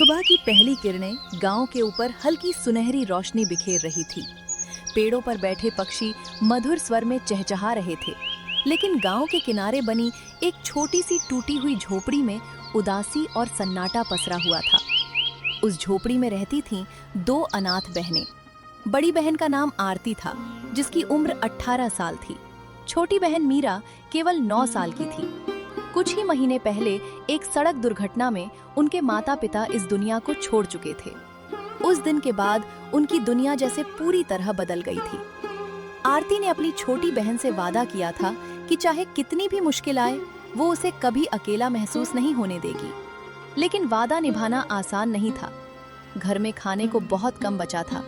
सुबह की पहली किरणें गांव के ऊपर हल्की सुनहरी रोशनी बिखेर रही थी। पेड़ों पर बैठे पक्षी मधुर स्वर में चहचहा रहे थे, लेकिन गांव के किनारे बनी एक छोटी सी टूटी हुई झोपड़ी में उदासी और सन्नाटा पसरा हुआ था। उस झोपड़ी में रहती थीं दो अनाथ बहनें। बड़ी बहन का नाम आरती था, जिसकी उम्र 18 साल थी। छोटी बहन मीरा केवल 9 साल की थी। कुछ ही महीने पहले एक सड़क दुर्घटना में उनके माता पिता इस दुनिया को छोड़ चुके थे। उस दिन के बाद उनकी दुनिया जैसे पूरी तरह बदल गई थी। आरती ने अपनी छोटी बहन से वादा किया था कि चाहे कितनी भी मुश्किल आए, वो उसे कभी अकेला महसूस नहीं होने देगी। लेकिन वादा निभाना आसान नहीं था। घर में खाने को बहुत कम बचा था।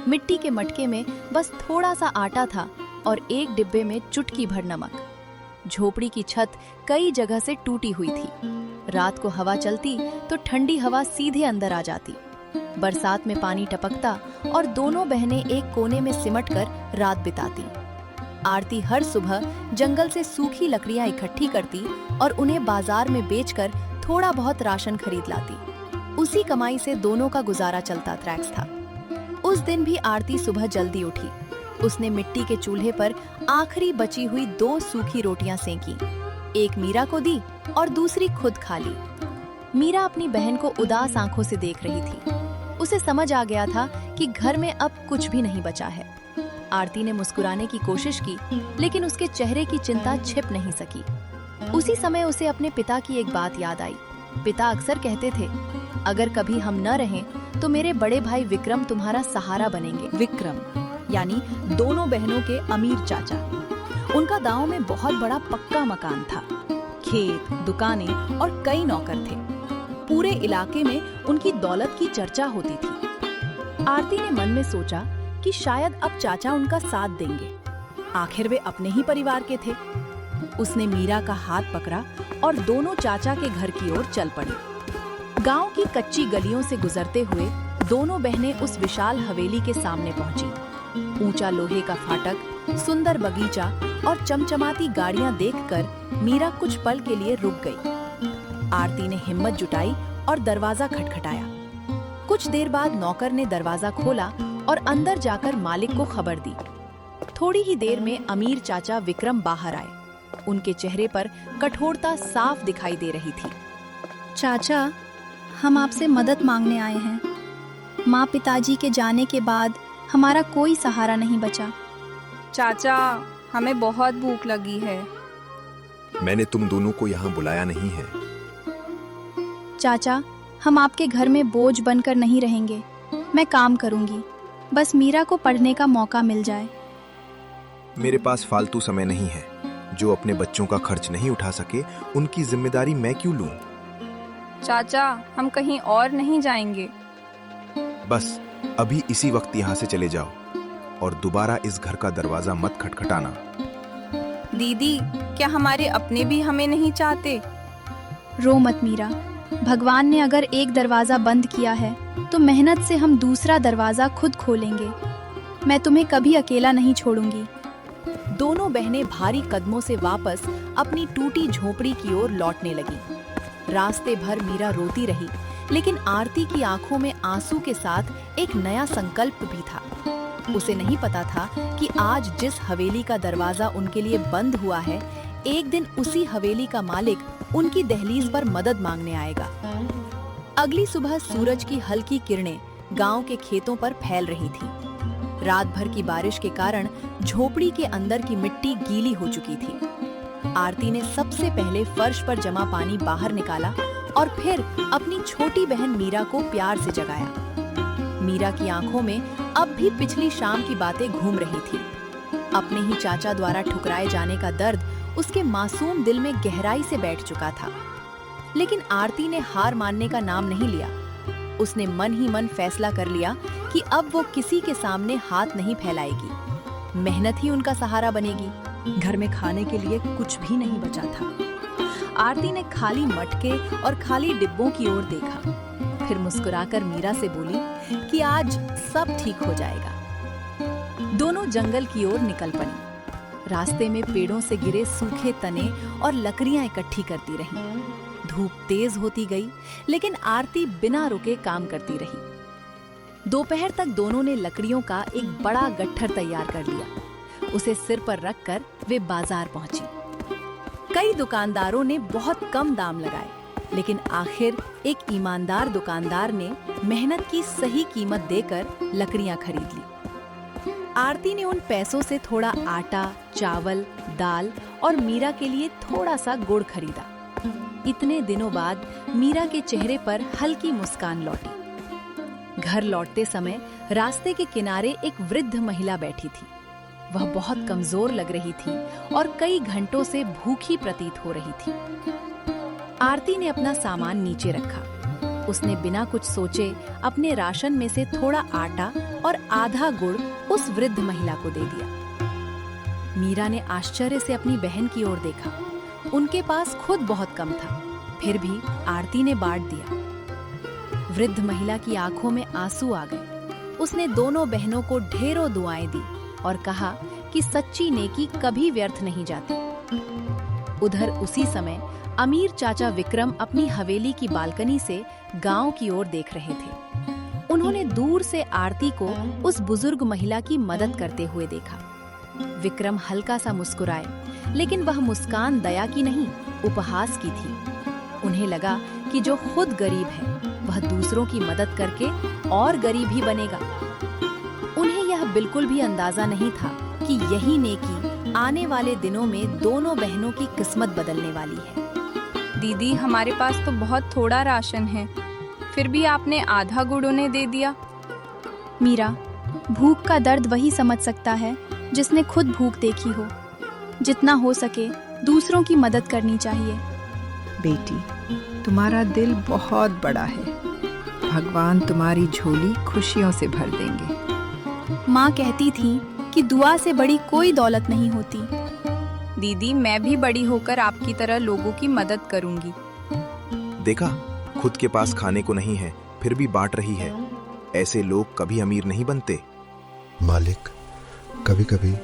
मिट्टी के मटके में बस थोड़ा सा आटा था और एक डिब्बे में चुटकी भर नमक। झोपड़ी की छत कई जगह से टूटी हुई थी। रात को हवा चलती तो ठंडी हवा सीधे अंदर आ जाती। बरसात में पानी टपकता और दोनों बहनें एक कोने में सिमटकर रात बिताती। आरती हर सुबह जंगल से सूखी लकड़ियां इकट्ठी करती और उन्हें बाजार में बेचकर थोड़ा बहुत राशन खरीद लाती। उसी कमाई से दोनों का गुजारा चलता था। उस दिन भी आरती सुबह जल्दी उठी। उसने मिट्टी के चूल्हे पर आखिरी बची हुई 2 सूखी रोटियां सेंकी। एक मीरा को दी और दूसरी खुद खा ली। मीरा अपनी बहन को उदास आंखों से देख रही थी। उसे समझ आ गया था कि घर में अब कुछ भी नहीं बचा है। आरती ने मुस्कुराने की कोशिश की, लेकिन उसके चेहरे की चिंता छिप नहीं सकी। उसी समय उसे अपने पिता की एक बात याद आई। पिता अक्सर कहते थे, अगर कभी हम न रहें तो मेरे बड़े भाई विक्रम तुम्हारा सहारा बनेंगे। विक्रम यानी दोनों बहनों के अमीर चाचा। उनका गांव में बहुत बड़ा पक्का मकान था। खेत, दुकानें और कई नौकर थे। पूरे इलाके में उनकी दौलत की चर्चा होती थी। आरती ने मन में सोचा कि शायद अब चाचा उनका साथ देंगे। आखिर वे अपने ही परिवार के थे। उसने मीरा का हाथ पकड़ा और दोनों चाचा के घर की ओर चल पड़ी। गांव की कच्ची गलियों से गुजरते हुए दोनों बहनें उस विशाल हवेली के सामने पहुंची। ऊंचा लोहे का फाटक, सुंदर बगीचा और चमचमाती गाड़ियां देखकर मीरा कुछ पल के लिए रुक गई। आरती ने हिम्मत जुटाई और दरवाजा खटखटाया। कुछ देर बाद नौकर ने दरवाजा खोला और अंदर जाकर मालिक को खबर दी। थोड़ी ही देर में अमीर चाचा विक्रम बाहर आए। उनके चेहरे पर कठोरता साफ दिखाई दे रही थी। चाचा, हम आपसे मदद मांगने आए हैं। माँ पिताजी के जाने के बाद हमारा कोई सहारा नहीं बचा। चाचा, हमें बहुत भूख लगी है। मैंने तुम दोनों को यहाँ बुलाया नहीं है। चाचा, हम आपके घर में बोझ बनकर नहीं रहेंगे। मैं काम करूंगी, बस मीरा को पढ़ने का मौका मिल जाए। मेरे पास फालतू समय नहीं है। जो अपने बच्चों का खर्च नहीं उठा सके, उनकी जिम्मेदारी मैं क्यों लूं? चाचा, हम कहीं और नहीं जाएंगे। बस अभी इसी वक्त यहाँ से चले जाओ और दोबारा इस घर का दरवाजा मत खटखटाना। दीदी, क्या हमारे अपने भी हमें नहीं चाहते? रो मत मीरा। भगवान ने अगर एक दरवाजा बंद किया है तो मेहनत से हम दूसरा दरवाजा खुद खोलेंगे। मैं तुम्हें कभी अकेला नहीं छोड़ूंगी। दोनों बहनें भारी कदमों से वापस अपनी टूटी झोपड़ी की ओर लौटने लगी। रास्ते भर मीरा रोती रही, लेकिन आरती की आंखों में आंसू के साथ एक नया संकल्प भी था। उसे नहीं पता था कि आज जिस हवेली का दरवाजा उनके लिए बंद हुआ है, एक दिन उसी हवेली का मालिक उनकी दहलीज पर मदद मांगने आएगा। अगली सुबह सूरज की हल्की किरणें गांव के खेतों पर फैल रही थी। रात भर की बारिश के कारण झोपड़ी के अंदर की मिट्टी गीली हो चुकी थी। आरती ने सबसे पहले फर्श पर जमा पानी बाहर निकाला और फिर अपनी छोटी बहन मीरा को प्यार से जगाया। मीरा की आंखों में अब भी पिछली शाम की बातें घूम रही थी। अपने ही चाचा द्वारा ठुकराए जाने का दर्द उसके मासूम दिल में गहराई से बैठ चुका था। लेकिन आरती ने हार मानने का नाम नहीं लिया। उसने मन ही मन फैसला कर लिया कि अब वो किसी के सामने हाथ नहीं फैलाएगी। मेहनत ही उनका सहारा बनेगी। घर में खाने के लिए कुछ भी नहीं बचा था। आरती ने खाली मटके और खाली डिब्बों की ओर देखा। फिर मुस्कुराकर मीरा से बोली कि आज सब ठीक हो जाएगा। दोनों जंगल की ओर निकल पड़ी। रास्ते में पेड़ों से गिरे सूखे तने और लकड़ियां इकट्ठी करती रहीं। धूप तेज होती गई, लेकिन आरती बिना रुके काम करती रही। दोपहर तक दोनों ने लकड़ियों का एक बड़ा गट्ठर तैयार कर लिया। उसे सिर पर रखकर वे बाजार पहुंची। कई दुकानदारों ने बहुत कम दाम लगाए, लेकिन आखिर एक ईमानदार दुकानदार ने मेहनत की सही कीमत देकर लकड़ियां खरीद ली। आरती ने उन पैसों से थोड़ा आटा, चावल, दाल और मीरा के लिए थोड़ा सा गुड़ खरीदा। इतने दिनों बाद मीरा के चेहरे पर हल्की मुस्कान लौटी। घर लौटते समय रास्ते के किनारे एक वृद्ध महिला बैठी थी। वह बहुत कमजोर लग रही थी और कई घंटों से भूखी प्रतीत हो रही थी। आरती ने अपना सामान नीचे रखा। उसने बिना कुछ सोचे अपने राशन में से थोड़ा आटा और आधा गुड़ उस वृद्ध महिला को दे दिया। मीरा ने आश्चर्य से अपनी बहन की ओर देखा। उनके पास खुद बहुत कम था, फिर भी आरती ने बांट दिया। वृद्ध महिला की आंखों में आंसू आ गए। उसने दोनों बहनों को ढेरों दुआएं दी और कहा कि सच्ची नेकी कभी व्यर्थ नहीं जाती। उधर उसी समय अमीर चाचा विक्रम अपनी हवेली की बालकनी से गांव की ओर देख रहे थे। उन्होंने दूर से आरती को उस बुजुर्ग महिला की मदद करते हुए देखा। विक्रम हल्का सा मुस्कुराए, लेकिन वह मुस्कान दया की नहीं, उपहास की थी। उन्हें लगा कि जो खुद गरीब है वह दूसरों की मदद करके और गरीब ही बनेगा। उन्हें यह बिल्कुल भी अंदाजा नहीं था कि यही नेकी आने वाले दिनों में दोनों बहनों की किस्मत बदलने वाली है। दीदी, हमारे पास तो बहुत थोड़ा राशन है, फिर भी आपने आधा गुड़ उन्हें दे दिया। मीरा, भूख का दर्द वही समझ सकता है जिसने खुद भूख देखी हो। जितना हो सके दूसरों की मदद करनी चाहिए। बेटी, तुम्हारा दिल बहुत बड़ा है। भगवान तुम्हारी झोली खुशियों से भर देंगे। माँ कहती थी कि दुआ से बड़ी कोई दौलत नहीं होती। दीदी, मैं भी बड़ी होकर आपकी तरह लोगों की मदद करूंगी। देखा, खुद के पास खाने को नहीं है फिर भी बांट रही है। ऐसे लोग कभी अमीर नहीं बनते। मालिक, कभी कभी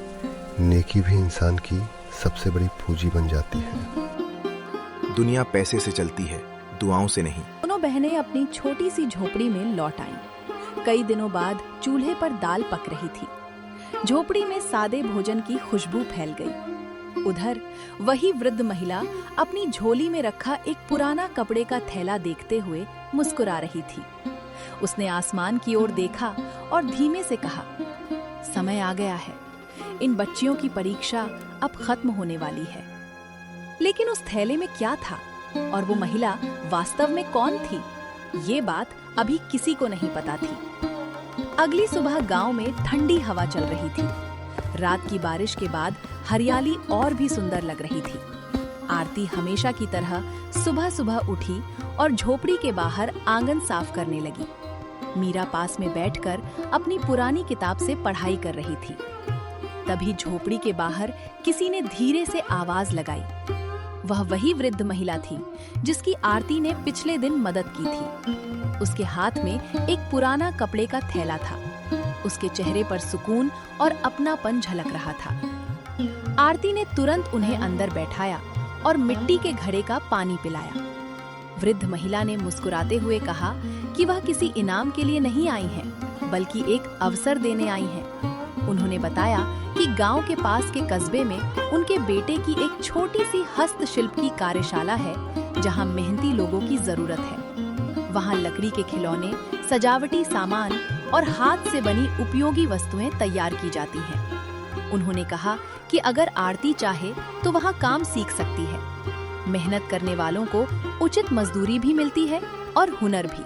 नेकी भी इंसान की सबसे बड़ी पूंजी बन जाती है। दुनिया पैसे से चलती है, दुआओं से नहीं। दोनों बहनें अपनी छोटी सी झोपड़ी में लौट आईं। कई दिनों बाद चूल्हे पर दाल पक रही थी। झोपड़ी में सादे भोजन की खुशबू फैल गई। उधर वही वृद्ध महिला अपनी झोली में रखा एक पुराना कपड़े का थैला देखते हुए मुस्कुरा रही थी। उसने आसमान की ओर देखा और धीमे से कहा, समय आ गया है। इन बच्चियों की परीक्षा अब खत्म होने वाली है। लेकिन उस थैले में क्या था और वो महिला वास्तव में कौन थी, ये बात अभी किसी को नहीं पता थी। अगली सुबह गांव में ठंडी हवा चल रही थी। रात की बारिश के बाद हरियाली और भी सुंदर लग रही थी। आरती हमेशा की तरह सुबह सुबह उठी और झोपड़ी के बाहर आंगन साफ करने लगी। मीरा पास में बैठकर अपनी पुरानी किताब से पढ़ाई कर रही थी। तभी झोपड़ी के बाहर किसी ने धीरे से आवाज लगाई। वह वही वृद्ध महिला थी जिसकी आरती ने पिछले दिन मदद की थी। उसके हाथ में एक पुराना कपड़े का थैला था। उसके चेहरे पर सुकून और अपनापन झलक रहा था। आरती ने तुरंत उन्हें अंदर बैठाया और मिट्टी के घड़े का पानी पिलाया। वृद्ध महिला ने मुस्कुराते हुए कहा कि वह किसी इनाम के लिए नहीं आई हैं, बल्कि एक अवसर देने आई हैं। उन्होंने बताया कि गांव के पास के कस्बे में उनके बेटे की एक छोटी सी हस्तशिल्प की कार्यशाला है, जहां मेहनती लोगों की जरूरत है। वहां लकड़ी के खिलौने, सजावटी सामान और हाथ से बनी उपयोगी वस्तुएं तैयार की जाती हैं। उन्होंने कहा कि अगर आरती चाहे तो वहां काम सीख सकती है। मेहनत करने वालों को उचित मजदूरी भी मिलती है और हुनर भी।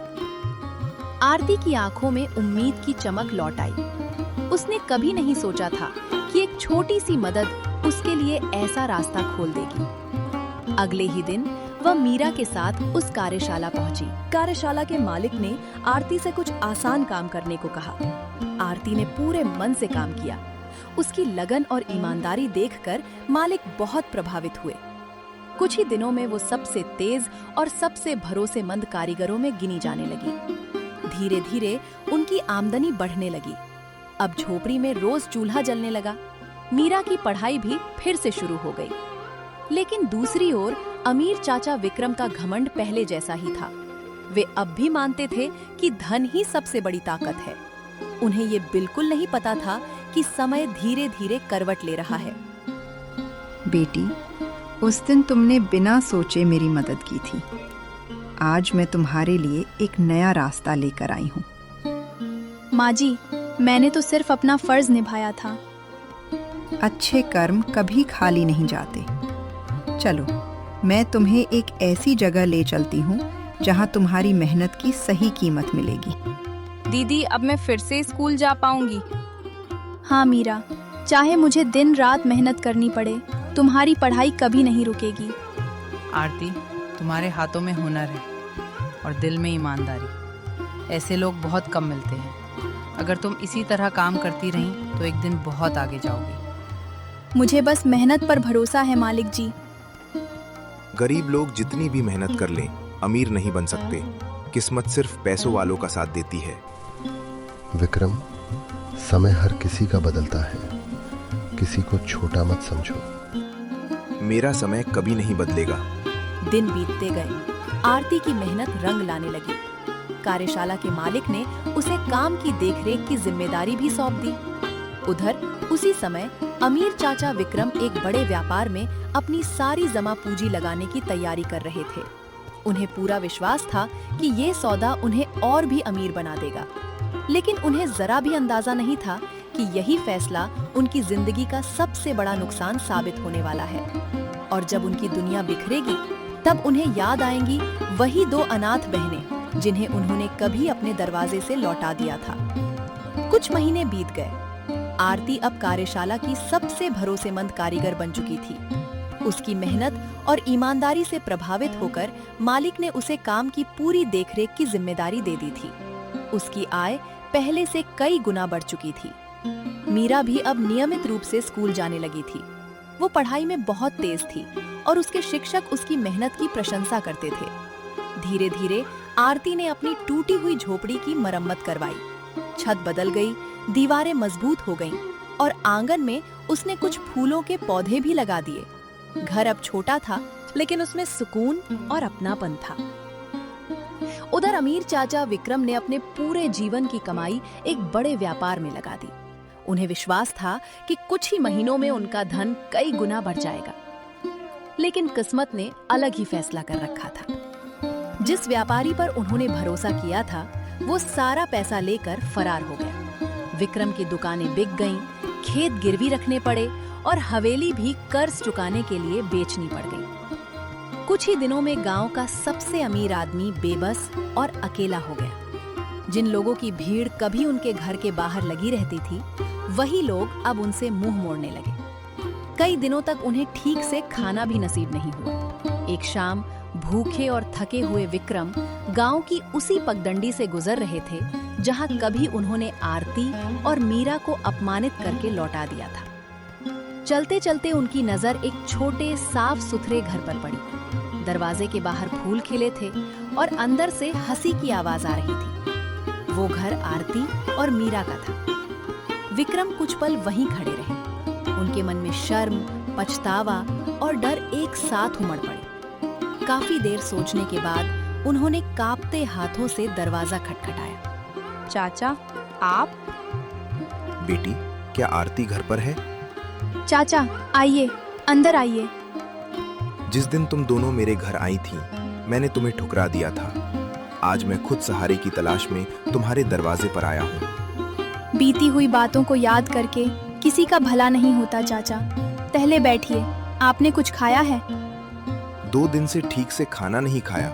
आरती की आंखों में उम्मीद की चमक लौट आई। उसने कभी नहीं सोचा था कि एक छोटी सी मदद उसके लिए ऐसा रास्ता खोल देगी। अगले ही दिन वह मीरा के साथ उस कार्यशाला पहुंची। कार्यशाला के मालिक ने आरती से कुछ आसान काम करने को कहा। आरती ने पूरे मन से काम किया। उसकी लगन और ईमानदारी देखकर मालिक बहुत प्रभावित हुए। कुछ ही दिनों में वो सबसे तेज और सबसे भरोसेमंद कारीगरों में गिनी जाने लगी। धीरे धीरे उनकी आमदनी बढ़ने लगी। अब झोपड़ी में रोज चूल्हा जलने लगा। मीरा की पढ़ाई भी फिर से शुरू हो गई। लेकिन दूसरी ओर अमीर चाचा विक्रम का घमंड पहले जैसा ही था। वे अब भी मानते थे कि धन ही सबसे बड़ी ताकत है। उन्हें ये बिल्कुल नहीं पता था कि समय धीरे धीरे करवट ले रहा है। बेटी, उस दिन तुमने बिना सोचे मेरी मदद की थी। आज मैं तुम्हारे लिए एक नया रास्ता लेकर आई हूँ। माँ जी, मैंने तो सिर्फ अपना फर्ज निभाया था। अच्छे कर्म कभी खाली नहीं जाते। चलो, मैं तुम्हें एक ऐसी जगह ले चलती हूँ जहाँ तुम्हारी मेहनत की सही कीमत मिलेगी। दीदी, अब मैं फिर से स्कूल जा पाऊंगी? हाँ मीरा, चाहे मुझे दिन रात मेहनत करनी पड़े, तुम्हारी पढ़ाई कभी नहीं रुकेगी। आरती, तुम्हारे हाथों में हुनर है और दिल में ईमानदारी। ऐसे लोग बहुत कम मिलते हैं। अगर तुम इसी तरह काम करती रहीं तो एक दिन बहुत आगे जाओगी। मुझे बस मेहनत पर भरोसा है मालिक जी। गरीब लोग जितनी भी मेहनत कर लें, अमीर नहीं बन सकते। किस्मत सिर्फ पैसों वालों का साथ देती है। विक्रम, समय हर किसी का बदलता है। किसी को छोटा मत समझो। मेरा समय कभी नहीं बदलेगा। दिन बीतते गए। आरती की मेहनत रंग लाने लगी। कार्यशाला के मालिक ने उसे काम की देखरेख की जिम्मेदारी भी सौंप दी। उधर उसी समय अमीर चाचा विक्रम एक बड़े व्यापार में अपनी सारी जमा पूंजी लगाने की तैयारी कर रहे थे। उन्हें पूरा विश्वास था कि ये सौदा उन्हें और भी अमीर बना देगा, लेकिन उन्हें जरा भी अंदाजा नहीं था कि यही फैसला उनकी जिंदगी का सबसे बड़ा नुकसान साबित होने वाला है। और जब उनकी दुनिया बिखरेगी, तब उन्हें याद आएंगी वही 2 अनाथ बहनें जिन्हें उन्होंने कभी अपने दरवाजे से लौटा दिया था। कुछ महीने बीत गए। आरती अब कार्यशाला की सबसे भरोसेमंद कारीगर बन चुकी थी। उसकी मेहनत और ईमानदारी से प्रभावित होकर मालिक ने उसे काम की पूरी देखरेख की जिम्मेदारी दे दी थी। उसकी आय पहले से कई गुना बढ़ चुकी थी। मीरा भी अब नियमित रूप से स्कूल जाने लगी थी। वो पढ़ाई में बहुत तेज थी और उसके शिक्षक उसकी मेहनत की प्रशंसा करते थे। धीरे धीरे आरती ने अपनी टूटी हुई झोपड़ी की मरम्मत करवाई। छत बदल गई, दीवारें मजबूत हो गईं और आंगन में उसने कुछ फूलों के पौधे भी लगा दिए। घर अब छोटा था, लेकिन उसमें सुकून और अपनापन था। उधर अमीर चाचा विक्रम ने अपने पूरे जीवन की कमाई एक बड़े व्यापार में लगा दी। उन्हें विश्वास था कि कुछ ही महीनों में उनका धन कई गुना बढ़ जाएगा। लेकिन किस्मत ने अलग ही फैसला कर रखा था। जिस व्यापारी पर उन्होंने भरोसा किया था, वो सारा पैसा लेकर फरार हो गया। विक्रम की दुकानें बिक गईं, खेत गिरवी रखने पड़े और हवेली भी कर्ज चुकाने के लिए बेचनी पड़ गई। कुछ ही दिनों में गांव का सबसे अमीर आदमी बेबस और अकेला हो गया। जिन लोगों की भीड़ कभी उनके घर के बाहर लगी रहती थी, वही लोग अब उनसे मुंह मोड़ने लगे। कई दिनों तक उन्हें ठीक से खाना भी नसीब नहीं हुआ। एक शाम भूखे और थके हुए विक्रम गांव की उसी पगडंडी से गुजर रहे थे जहां कभी उन्होंने आरती और मीरा को अपमानित करके लौटा दिया था। चलते चलते उनकी नजर एक छोटे साफ सुथरे घर पर पड़ी। दरवाजे के बाहर फूल खिले थे और अंदर से हंसी की आवाज आ रही थी। वो घर आरती और मीरा का था। विक्रम कुछ पल वहीं खड़े रहे। उनके मन में शर्म, पछतावा और डर एक साथ उमड़ पड़े। काफी देर सोचने के बाद उन्होंने कांपते हाथों से दरवाजा खटखटाया। चाचा, आप? बेटी, क्या आरती घर पर है? चाचा, आइए, अंदर आइए। जिस दिन तुम दोनों मेरे घर आई थी, मैंने तुम्हें ठुकरा दिया था। आज मैं खुद सहारे की तलाश में तुम्हारे दरवाजे पर आया हूँ। बीती हुई बातों को याद करके किसी का भला नहीं होता चाचा। पहले बैठिए, आपने कुछ खाया है? 2 दिन से ठीक से खाना नहीं खाया।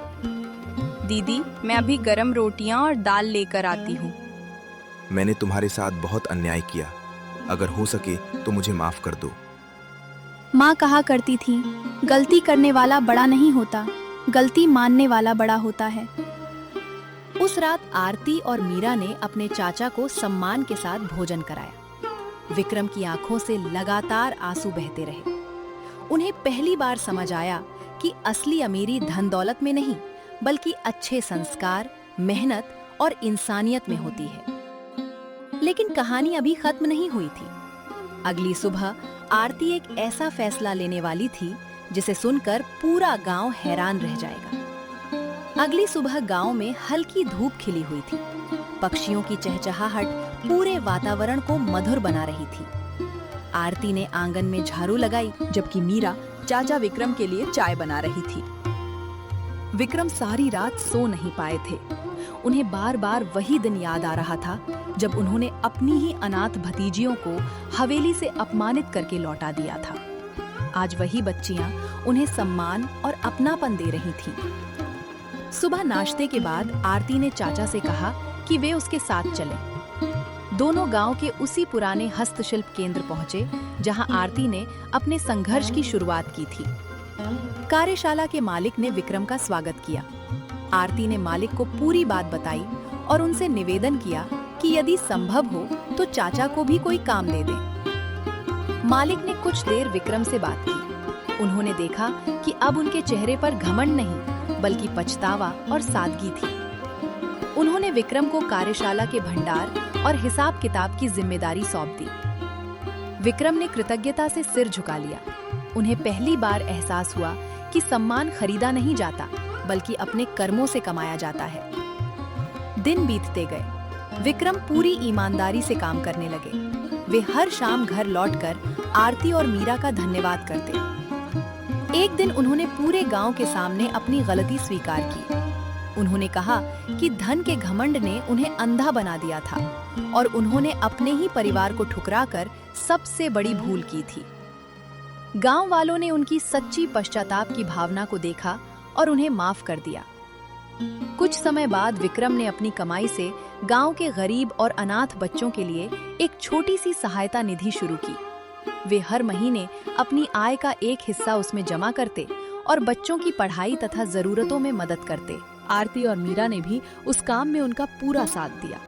दीदी, मैं अभी गरम रोटियां और दाल लेकर आती हूँ। मैंने तुम्हारे साथ बहुत अन्याय किया। अगर हो सके तो मुझे माफ कर दो। माँ कहा करती थी, गलती करने वाला बड़ा नहीं होता, गलती मानने वाला बड़ा होता है। उस रात आरती और मीरा ने अपने चाचा को सम्मान के साथ भोजन कराया। विक्रम की आंखों से लगातार आंसू बहते रहे। उन्हें पहली बार समझ आया कि असली अमीरी धन दौलत में नहीं, बल्कि अच्छे संस्कार, मेहनत और इंसानियत में होती है। लेकिन कहानी अभी खत्म नहीं हुई थी। अगली सुबह आरती एक ऐसा फैसला लेने वाली थी जिसे सुनकर पूरा गांव हैरान रह जाएगा। अगली सुबह गांव में हल्की धूप खिली हुई थी। पक्षियों की चहचहाहट पूरे वातावरण को मधुर बना रही थी। आरती ने आंगन में झाड़ू लगाई, जबकि मीरा चाचा विक्रम के लिए चाय बना रही थी। विक्रम सारी रात सो नहीं पाए थे। उन्हें बार बार वही दिन याद आ रहा था जब उन्होंने अपनी ही अनाथ भतीजियों को हवेली से अपमानित करके लौटा दिया था। आज वही बच्चियां उन्हें सम्मान और अपनापन दे रही थीं। सुबह नाश्ते के बाद आरती ने चाचा से कहा कि वे उसके साथ चलें। दोनों गांव के उसी पुराने हस्तशिल्प केंद्र पहुंचे जहां आरती ने अपने संघर्ष की शुरुआत की थी। कार्यशाला के मालिक ने विक्रम का स्वागत किया। आरती ने मालिक को पूरी बात बताई और उनसे निवेदन किया कि यदि संभव हो तो चाचा को भी कोई काम दे दें। मालिक ने कुछ देर विक्रम से बात की। उन्होंने देखा कि अब उनके चेहरे पर घमंड नहीं बल्कि पछतावा और सादगी थी। उन्होंने विक्रम को कार्यशाला के भंडार और हिसाब किताब की जिम्मेदारी सौंप दी। विक्रम ने कृतज्ञता से सिर झुका लिया। उन्हें पहली बार एहसास हुआ कि सम्मान खरीदा नहीं जाता बल्कि अपने कर्मों से कमाया जाता है। दिन बीतते गए। विक्रम पूरी ईमानदारी से काम करने लगे। वे हर शाम घर लौटकर आरती और मीरा का धन्यवाद करते। एक दिन उन्होंने पूरे गांव के सामने अपनी गलती स्वीकार की। उन्होंने कहा कि धन के घमंड ने उन्हें अंधा बना दिया था और उन्होंने अपने ही परिवार को ठुकराकर सबसे बड़ी भूल की थी। गांव वालों ने उनकी सच्ची पश्चाताप की भावना को देखा और उन्हें माफ कर दिया। कुछ समय बाद विक्रम ने अपनी कमाई से गांव के गरीब और अनाथ बच्चों के लिए एक छोटी सी सहायता निधि शुरू की। वे हर महीने अपनी आय का एक हिस्सा उसमें जमा करते और बच्चों की पढ़ाई तथा जरूरतों में मदद करते। आरती और मीरा ने भी उस काम में उनका पूरा साथ दिया।